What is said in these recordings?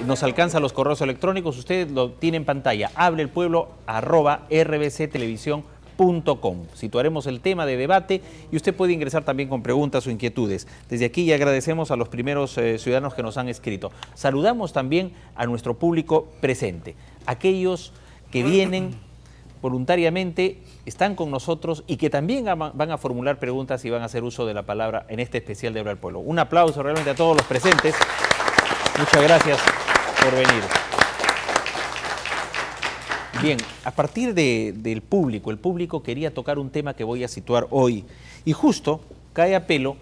nos alcanza los correos electrónicos, usted lo tiene en pantalla, hableelpueblo@rbctelevisión.com. Situaremos el tema de debate y usted puede ingresar también con preguntas o inquietudes. Desde aquí ya agradecemos a los primeros ciudadanos que nos han escrito. Saludamos también a nuestro público presente, aquellos que vienen voluntariamente, están con nosotros y que también van a formular preguntas y van a hacer uso de la palabra en este especial de Habla al Pueblo. Un aplauso realmente a todos los presentes. Muchas gracias por venir. Bien, a partir del público, el público quería tocar un tema que voy a situar hoy. Y justo cae a pelo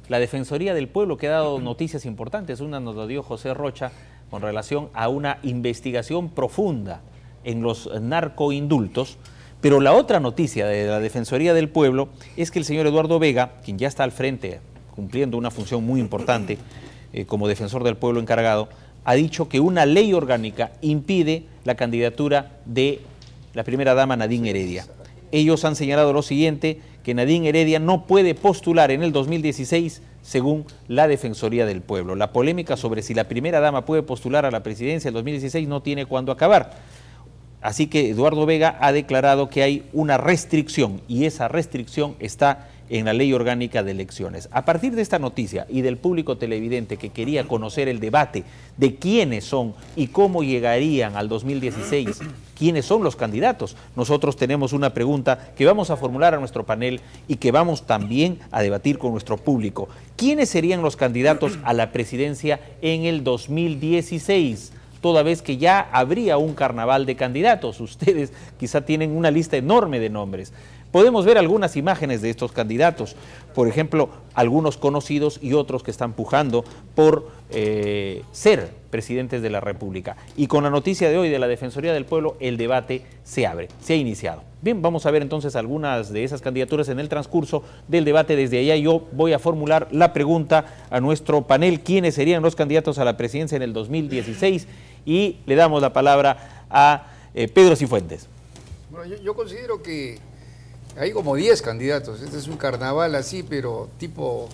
la Defensoría del Pueblo, que ha dado noticias importantes. Una nos lo dio José Rocha con relación a una investigación profunda en los narcoindultos. Pero la otra noticia de la Defensoría del Pueblo es que el señor Eduardo Vega, quien ya está al frente cumpliendo una función muy importante como defensor del pueblo encargado, ha dicho que una ley orgánica impide la candidatura de la primera dama Nadine Heredia. Ellos han señalado lo siguiente, que Nadine Heredia no puede postular en el 2016 según la Defensoría del Pueblo. La polémica sobre si la primera dama puede postular a la presidencia en 2016 no tiene cuándo acabar. Así que Eduardo Vega ha declarado que hay una restricción y esa restricción está en la Ley Orgánica de Elecciones. A partir de esta noticia y del público televidente que quería conocer el debate de quiénes son y cómo llegarían al 2016, quiénes son los candidatos, nosotros tenemos una pregunta que vamos a formular a nuestro panel y que vamos también a debatir con nuestro público. ¿Quiénes serían los candidatos a la presidencia en el 2016? Toda vez que ya habría un carnaval de candidatos. Ustedes quizá tienen una lista enorme de nombres. Podemos ver algunas imágenes de estos candidatos, por ejemplo, algunos conocidos y otros que están pujando por ser presidentes de la República. Y con la noticia de hoy de la Defensoría del Pueblo, el debate se abre, se ha iniciado. Bien, vamos a ver entonces algunas de esas candidaturas en el transcurso del debate. Desde allá yo voy a formular la pregunta a nuestro panel, ¿quiénes serían los candidatos a la presidencia en el 2016? Y le damos la palabra a Pedro Cifuentes. Bueno, yo considero que hay como 10 candidatos. Este es un carnaval así, pero tipo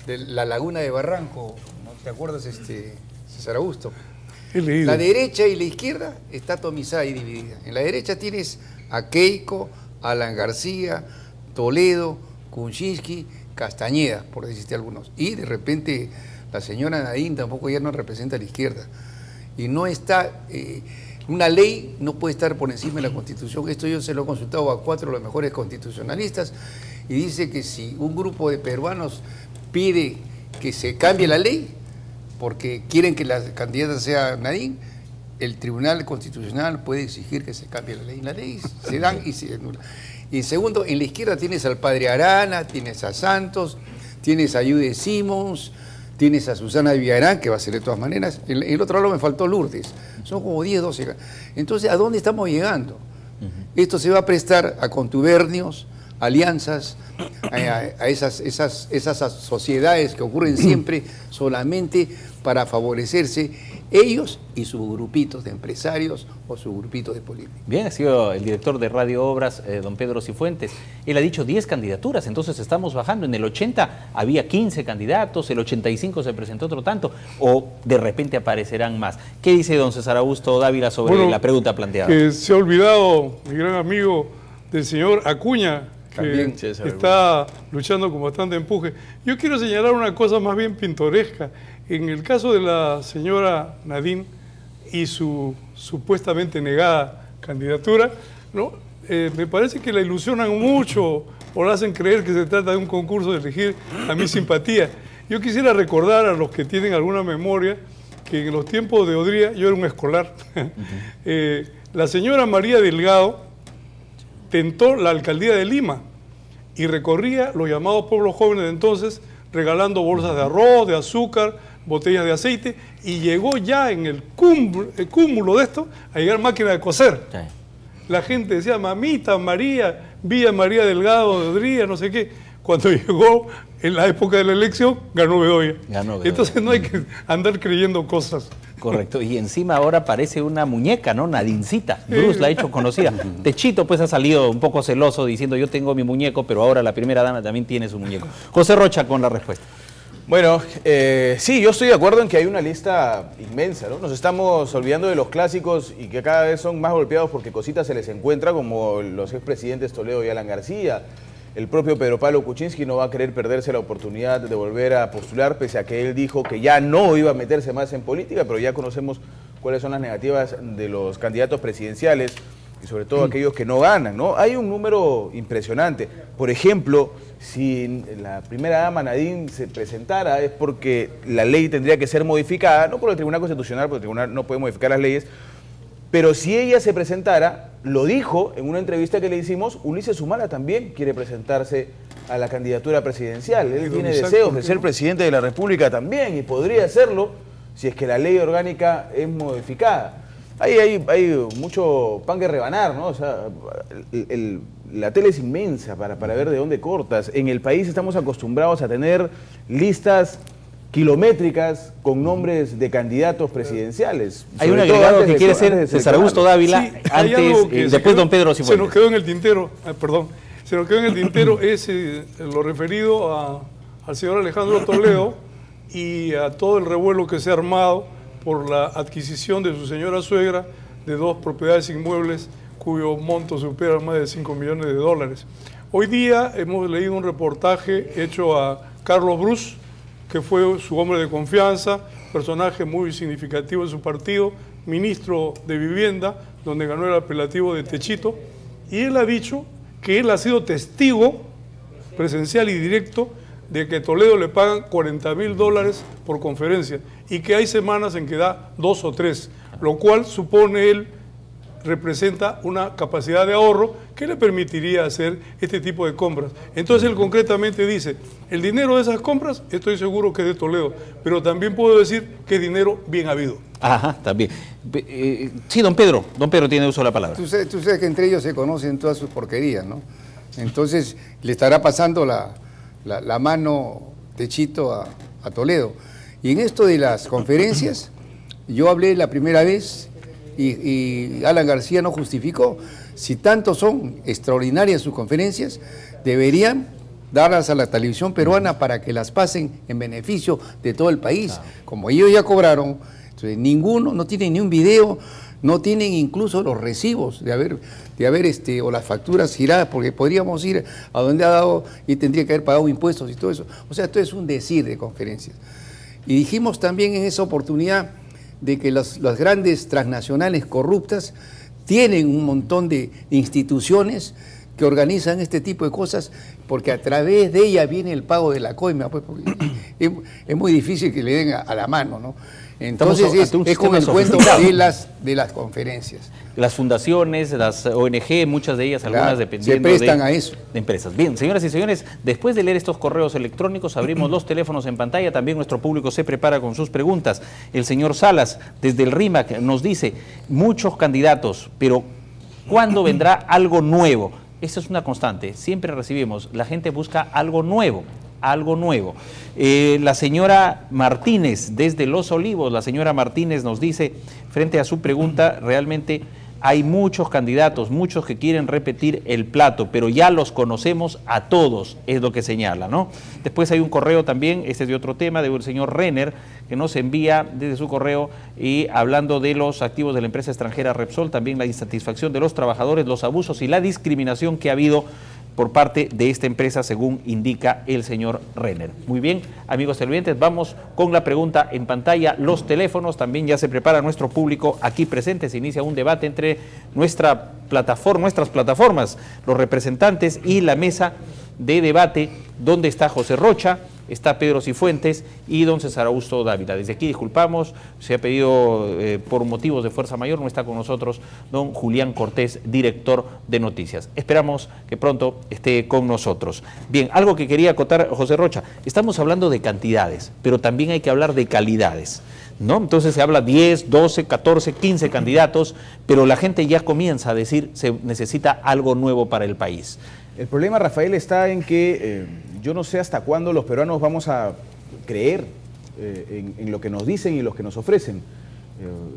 de la Laguna de Barranco. ¿No te acuerdas, César Augusto? La derecha y la izquierda está atomizada y dividida. En la derecha tienes a Keiko, Alan García, Toledo, Kuczynski, Castañeda, por decirte algunos. Y de repente la señora Nadine tampoco ya no representa a la izquierda. Y no está... una ley no puede estar por encima de la Constitución. Esto yo se lo he consultado a 4 de los mejores constitucionalistas y dice que si un grupo de peruanos pide que se cambie la ley porque quieren que la candidata sea Nadine, el Tribunal Constitucional puede exigir que se cambie la ley. La ley se dan y se anula. Y segundo, en la izquierda tienes al padre Arana, tienes a Santos, tienes a Yude Simons, tienes a Susana Villarán, que va a ser de todas maneras. El otro lado me faltó Lourdes. Son como 10, 12. Entonces, ¿a dónde estamos llegando? Esto se va a prestar a contubernios, alianzas, a esas sociedades que ocurren siempre solamente para favorecerse ellos y sus grupitos de empresarios o sus grupitos de políticos. Bien, ha sido el director de Radio Obras, don Pedro Cifuentes. Él ha dicho 10 candidaturas, entonces estamos bajando. En el 80 había 15 candidatos, el 85 se presentó otro tanto, o de repente aparecerán más. ¿Qué dice don César Augusto Dávila sobre la pregunta planteada? Se ha olvidado mi gran amigo del señor Acuña, que está luchando con bastante empuje. Yo quiero señalar una cosa más bien pintoresca. En el caso de la señora Nadine y su supuestamente negada candidatura, ¿no? Me parece que la ilusionan mucho o la hacen creer que se trata de un concurso de elegir a mi simpatía. Yo quisiera recordar a los que tienen alguna memoria que en los tiempos de Odría yo era un escolar. La señora María Delgado tentó la alcaldía de Lima y recorría los llamados pueblos jóvenes de entonces regalando bolsas de arroz, de azúcar, botellas de aceite, y llegó ya en el cúmulo de esto a llegar máquina de coser. Sí. La gente decía, mamita María, Villa María Delgado de Odría, no sé qué. Cuando llegó en la época de la elección, ganó Bedoya. Entonces no hay que andar creyendo cosas. Correcto, y encima ahora parece una muñeca, ¿no? Nadincita. Bruce la ha hecho conocida. Techito pues ha salido un poco celoso diciendo yo tengo mi muñeco, pero ahora la primera dama también tiene su muñeco. José Rocha con la respuesta. Bueno, sí, yo estoy de acuerdo en que hay una lista inmensa, ¿no? Nos estamos olvidando de los clásicos y que cada vez son más golpeados porque cositas se les encuentra, como los expresidentes Toledo y Alan García. El propio Pedro Pablo Kuczynski no va a querer perderse la oportunidad de volver a postular, pese a que él dijo que ya no iba a meterse más en política, pero ya conocemos cuáles son las negativas de los candidatos presidenciales y sobre todo aquellos que no ganan, ¿no? Hay un número impresionante. Por ejemplo, si la primera dama Nadine se presentara es porque la ley tendría que ser modificada, no por el Tribunal Constitucional, porque el Tribunal no puede modificar las leyes, pero si ella se presentara, lo dijo en una entrevista que le hicimos, Ulises Humala también quiere presentarse a la candidatura presidencial. Él tiene deseos de ser presidente de la República también y podría hacerlo si es que la ley orgánica es modificada. Hay mucho pan que rebanar, ¿no? O sea, la tele es inmensa para ver de dónde cortas. En el país estamos acostumbrados a tener listas kilométricas con nombres de candidatos presidenciales. Hay un agregado que quiere ser César Augusto Dávila, sí, antes, después don Pedro Cifuentes. Se nos quedó en el tintero, se nos quedó en el tintero lo referido al señor Alejandro Toledo y a todo el revuelo que se ha armado por la adquisición de su señora suegra de 2 propiedades inmuebles cuyo monto supera más de 5 millones de dólares. Hoy día hemos leído un reportaje hecho a Carlos Bruce, que fue su hombre de confianza, personaje muy significativo de su partido, ministro de Vivienda, donde ganó el apelativo de Techito, y él ha dicho que él ha sido testigo presencial y directo de que a Toledo le pagan $40.000 por conferencia y que hay semanas en que da 2 o 3, lo cual supone él representa una capacidad de ahorro que le permitiría hacer este tipo de compras. Entonces él concretamente dice, el dinero de esas compras estoy seguro que es de Toledo, pero también puedo decir que es dinero bien habido. Ajá, también. Sí, don Pedro tiene uso de la palabra. Tú sabes que entre ellos se conocen todas sus porquerías, ¿no? Entonces le estará pasando la mano Techito a Toledo. Y en esto de las conferencias, yo hablé la primera vez y Alan García no justificó. Si tanto son extraordinarias sus conferencias, deberían darlas a la televisión peruana para que las pasen en beneficio de todo el país. Claro. Como ellos ya cobraron, entonces ninguno, no tienen ni un video, no tienen incluso los recibos de haber o las facturas giradas, porque podríamos ir a donde ha dado y tendría que haber pagado impuestos y todo eso. O sea, esto es un decir de conferencias. Y dijimos también en esa oportunidad de que las grandes transnacionales corruptas tienen un montón de instituciones que organizan este tipo de cosas, porque a través de ella viene el pago de la coima, pues, porque es muy difícil que le den a la mano, ¿no? Entonces es como el cuento de las conferencias. Las fundaciones, las ONG, muchas de ellas, algunas dependiendo se prestan a eso. De empresas. Bien, señoras y señores, después de leer estos correos electrónicos, abrimos los teléfonos en pantalla. También nuestro público se prepara con sus preguntas. El señor Salas, desde el RIMAC, nos dice, muchos candidatos, pero ¿cuándo vendrá algo nuevo? Esa es una constante. Siempre recibimos, la gente busca algo nuevo. Algo nuevo. La señora Martínez, desde Los Olivos, la señora Martínez nos dice, frente a su pregunta, realmente hay muchos candidatos, muchos que quieren repetir el plato, pero ya los conocemos a todos, es lo que señala, ¿no? Después hay un correo también, este es de otro tema, del señor Renner, que nos envía desde su correo, y hablando de los activos de la empresa extranjera Repsol, también la insatisfacción de los trabajadores, los abusos y la discriminación que ha habido por parte de esta empresa, según indica el señor Renner. Muy bien, amigos televidentes, vamos con la pregunta en pantalla. Los teléfonos, también ya se prepara nuestro público aquí presente. Se inicia un debate entre nuestras plataformas, los representantes y la mesa de debate, donde está José Rocha, está Pedro Cifuentes y don César Augusto Dávila. Desde aquí disculpamos, se ha pedido por motivos de fuerza mayor, no está con nosotros don Julián Cortés, director de noticias. Esperamos que pronto esté con nosotros. Bien, algo que quería acotar, José Rocha, estamos hablando de cantidades, pero también hay que hablar de calidades, ¿no? Entonces se habla 10, 12, 14, 15 candidatos, pero la gente ya comienza a decir se necesita algo nuevo para el país. El problema, Rafael, está en que yo no sé hasta cuándo los peruanos vamos a creer en lo que nos dicen y lo que nos ofrecen.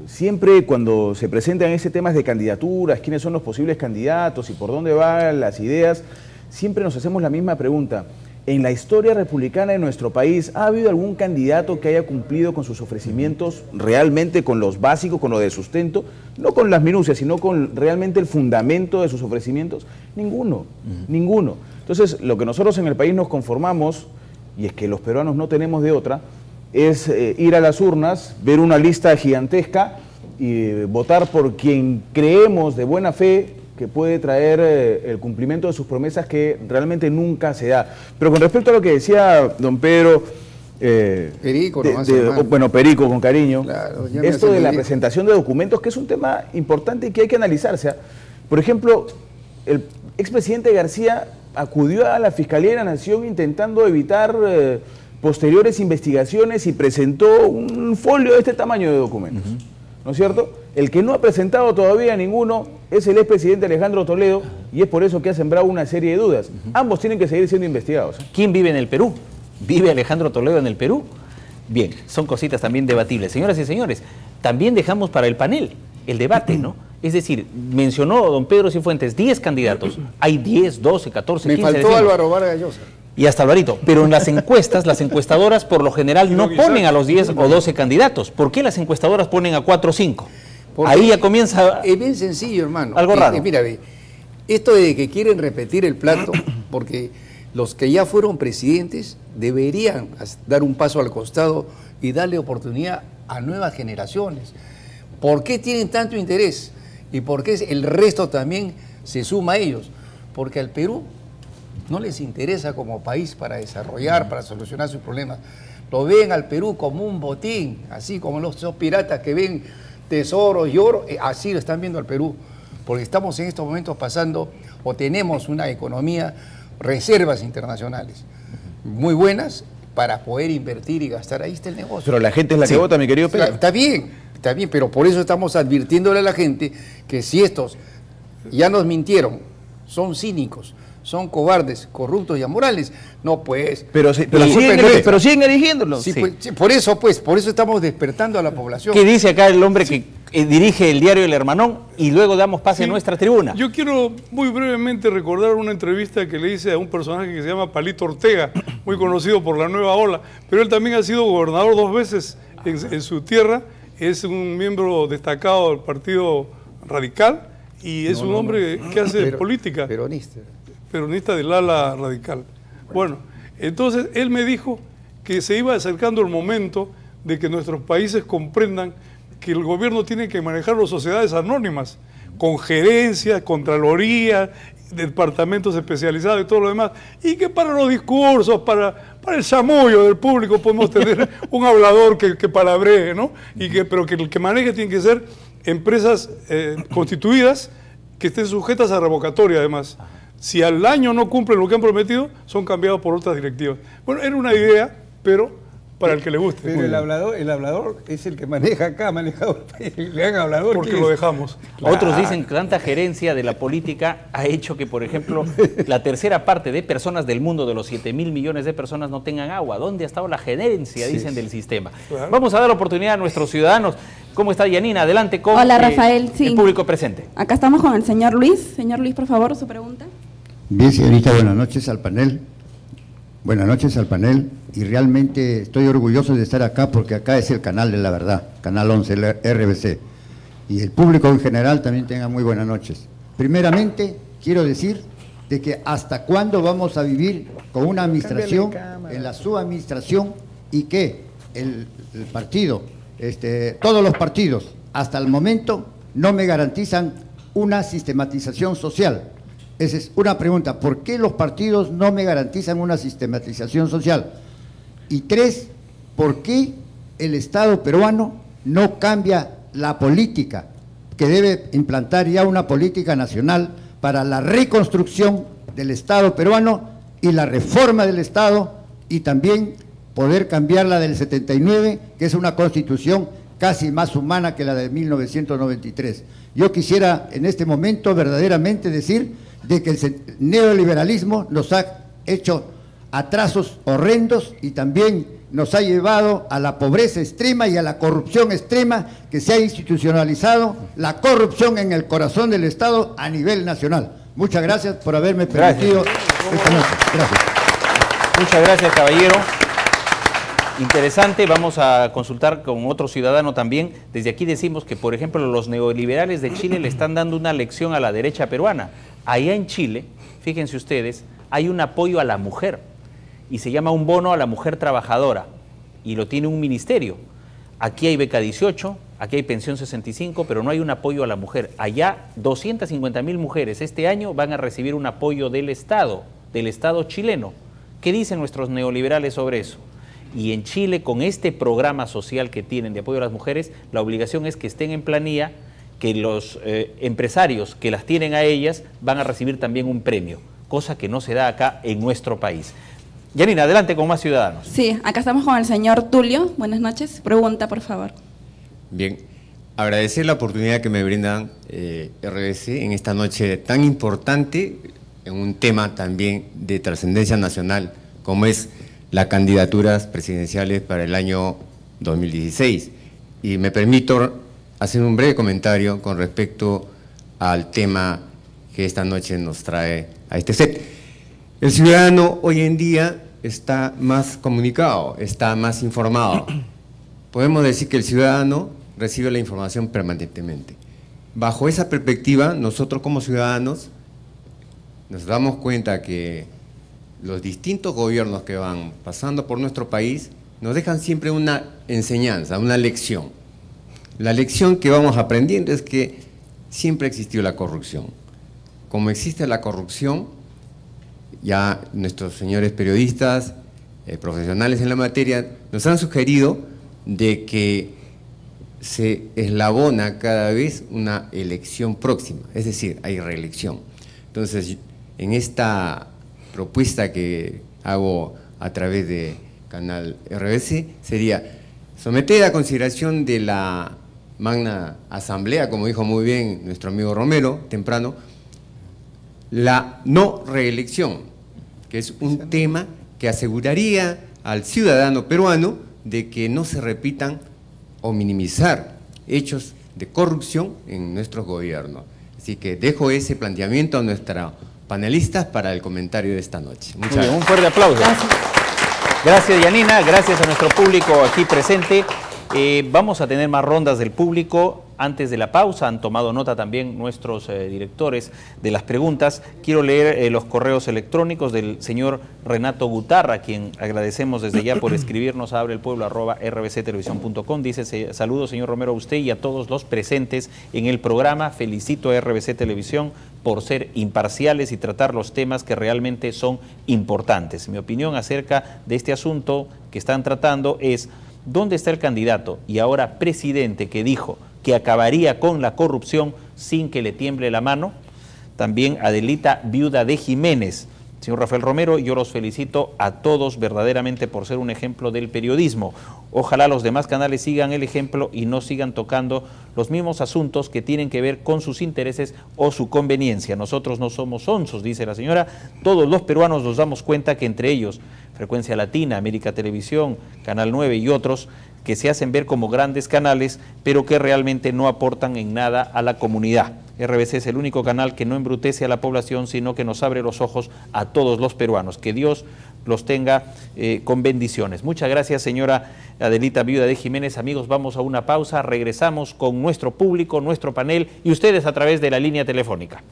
Siempre cuando se presentan ese temas de candidaturas, quiénes son los posibles candidatos y por dónde van las ideas, siempre nos hacemos la misma pregunta. en la historia republicana de nuestro país, ¿ha habido algún candidato que haya cumplido con sus ofrecimientos realmente con los básicos, con lo de sustento? No con las minucias, sino con realmente el fundamento de sus ofrecimientos. Ninguno, ninguno. Entonces, lo que nosotros en el país nos conformamos, y es que los peruanos no tenemos de otra, es ir a las urnas, ver una lista gigantesca y votar por quien creemos de buena fe que puede traer el cumplimiento de sus promesas, que realmente nunca se da. Pero con respecto a lo que decía don Pedro, Perico, bueno, Perico, con cariño, claro, esto de la presentación de documentos, que es un tema importante y que hay que analizarse. Por ejemplo, el expresidente García acudió a la Fiscalía de la Nación intentando evitar posteriores investigaciones y presentó un folio de este tamaño de documentos. ¿No es cierto? El que no ha presentado todavía ninguno es el expresidente Alejandro Toledo, y es por eso que ha sembrado una serie de dudas. Ambos tienen que seguir siendo investigados. ¿Quién vive en el Perú? ¿Vive Alejandro Toledo en el Perú? Bien, son cositas también debatibles. Señoras y señores, también dejamos para el panel el debate, ¿no? Es decir, mencionó don Pedro Cifuentes 10 candidatos. Hay 10, 12, 14, 15. Me faltó Álvaro Vargas Llosa. Y hasta Alvarito, pero en las encuestas, las encuestadoras por lo general no ponen a los 10 o 12 candidatos. ¿Por qué las encuestadoras ponen a 4 o 5? Porque ahí ya comienza... Es bien sencillo, hermano. Algo raro. Mira, esto de que quieren repetir el plato, porque los que ya fueron presidentes deberían dar un paso al costado y darle oportunidad a nuevas generaciones. ¿Por qué tienen tanto interés? ¿Y por qué el resto también se suma a ellos? Porque al Perú no les interesa como país para desarrollar, para solucionar sus problemas. Lo ven al Perú como un botín, así como esos piratas que ven tesoros y oro, así lo están viendo al Perú. Porque estamos en estos momentos pasando, o tenemos una economía, reservas internacionales muy buenas para poder invertir y gastar. Ahí está el negocio. Pero la gente es la que vota, mi querido Pedro. Está bien, pero por eso estamos advirtiéndole a la gente que si estos ya nos mintieron, son cínicos, son cobardes, corruptos y amorales, no pues... Pero siguen eligiéndolo. Sí, pues, sí, por eso estamos despertando a la población. ¿Qué dice acá el hombre que dirige el diario El Hermanón y luego damos pase a nuestra tribuna? Yo quiero muy brevemente recordar una entrevista que le hice a un personaje que se llama Palito Ortega, muy conocido por La Nueva Ola, pero él también ha sido gobernador 2 veces en su tierra, es un miembro destacado del Partido Radical y es un hombre que hace política. Peronista del ala radical. Bueno, entonces él me dijo que se iba acercando el momento de que nuestros países comprendan que el gobierno tiene que manejar las sociedades anónimas, con gerencias, contralorías, departamentos especializados y todo lo demás, y que para los discursos, para el chamullo del público podemos tener un hablador que palabree, ¿no? Pero que el que maneje tiene que ser empresas constituidas que estén sujetas a revocatoria además. Si al año no cumplen lo que han prometido, son cambiados por otras directivas. Bueno, era una idea, pero para el que le guste. Pero el hablador es el que maneja acá, le hagan hablador. Porque lo dejamos. Otros dicen que tanta gerencia de la política ha hecho que, por ejemplo, la tercera parte de personas del mundo, de los 7.000 millones de personas, no tengan agua. ¿Dónde ha estado la gerencia, dicen, del sistema? Claro. Vamos a dar oportunidad a nuestros ciudadanos. ¿Cómo está Yanina? Adelante con Hola, Rafael. El público presente. Acá estamos con el señor Luis. Señor Luis, por favor, su pregunta. Bien, señorita, buenas noches al panel. Buenas noches al panel. Y realmente estoy orgulloso de estar acá porque acá es el canal de la verdad, Canal 11, el RBC. Y el público en general también tenga muy buenas noches. Primeramente, quiero decir de que hasta cuándo vamos a vivir con una administración en la subadministración y que el partido, todos los partidos, hasta el momento, no me garantizan una sistematización social. Esa es una pregunta. ¿Por qué los partidos no me garantizan una sistematización social? Y 3, ¿por qué el Estado peruano no cambia la política que debe implantar ya una política nacional para la reconstrucción del Estado peruano y la reforma del Estado y también poder cambiar la del 79, que es una constitución casi más humana que la de 1993? Yo quisiera en este momento verdaderamente decir de que el neoliberalismo nos ha hecho atrasos horrendos y también nos ha llevado a la pobreza extrema y a la corrupción extrema, que se ha institucionalizado la corrupción en el corazón del Estado a nivel nacional. Muchas gracias por haberme permitido esta noche. Gracias. Muchas gracias, caballero. Interesante, vamos a consultar con otro ciudadano también. Desde aquí decimos que, por ejemplo, los neoliberales de Chile le están dando una lección a la derecha peruana. Allá en Chile, fíjense ustedes, hay un apoyo a la mujer y se llama un bono a la mujer trabajadora y lo tiene un ministerio. Aquí hay beca 18, aquí hay pensión 65, pero no hay un apoyo a la mujer. Allá 250.000 mujeres este año van a recibir un apoyo del Estado chileno. ¿Qué dicen nuestros neoliberales sobre eso? Y en Chile, con este programa social que tienen de apoyo a las mujeres, la obligación es que estén en planilla, que los empresarios que las tienen a ellas van a recibir también un premio, cosa que no se da acá en nuestro país. Yanina, adelante con más ciudadanos. Sí, acá estamos con el señor Tulio. Buenas noches. Pregunta, por favor. Bien, agradecer la oportunidad que me brindan RBC en esta noche tan importante, en un tema también de trascendencia nacional, como es las candidaturas presidenciales para el año 2016. Y me permito hacer un breve comentario con respecto al tema que esta noche nos trae a este set. El ciudadano hoy en día está más comunicado, está más informado. Podemos decir que el ciudadano recibe la información permanentemente. Bajo esa perspectiva, nosotros como ciudadanos nos damos cuenta que los distintos gobiernos que van pasando por nuestro país nos dejan siempre una enseñanza, una lección. La lección que vamos aprendiendo es que siempre existió la corrupción. Como existe la corrupción, ya nuestros señores periodistas, profesionales en la materia, nos han sugerido de que se eslabona cada vez una elección próxima, es decir, hay reelección. Entonces, en esta propuesta que hago a través de Canal RBC sería someter a consideración de la magna asamblea, como dijo muy bien nuestro amigo Romero temprano, la no reelección, que es un tema que aseguraría al ciudadano peruano de que no se repitan o minimizar hechos de corrupción en nuestros gobiernos. Así que dejo ese planteamiento a nuestra panelistas para el comentario de esta noche. Muchas gracias. Un fuerte aplauso. Gracias, Yanina, gracias a nuestro público aquí presente. Vamos a tener más rondas del público antes de la pausa. Han tomado nota también nuestros directores de las preguntas. Quiero leer los correos electrónicos del señor Renato Gutarra, a quien agradecemos desde ya por escribirnos a abreelpueblo@rbctelevisión.com. Dice: saludos, señor Romero, a usted y a todos los presentes en el programa. Felicito a RBC Televisión por ser imparciales y tratar los temas que realmente son importantes. Mi opinión acerca de este asunto que están tratando es: ¿dónde está el candidato y ahora presidente que dijo que acabaría con la corrupción sin que le tiemble la mano? También Adelita Viuda de Jiménez. Señor Rafael Romero, yo los felicito a todos verdaderamente por ser un ejemplo del periodismo. Ojalá los demás canales sigan el ejemplo y no sigan tocando los mismos asuntos que tienen que ver con sus intereses o su conveniencia. Nosotros no somos sonsos, dice la señora. Todos los peruanos nos damos cuenta que entre ellos Frecuencia Latina, América Televisión, Canal 9 y otros, que se hacen ver como grandes canales, pero que realmente no aportan en nada a la comunidad. RBC es el único canal que no embrutece a la población, sino que nos abre los ojos a todos los peruanos. Que Dios los tenga con bendiciones. Muchas gracias, señora Adelita Viuda de Jiménez. Amigos, vamos a una pausa, regresamos con nuestro público, nuestro panel y ustedes a través de la línea telefónica.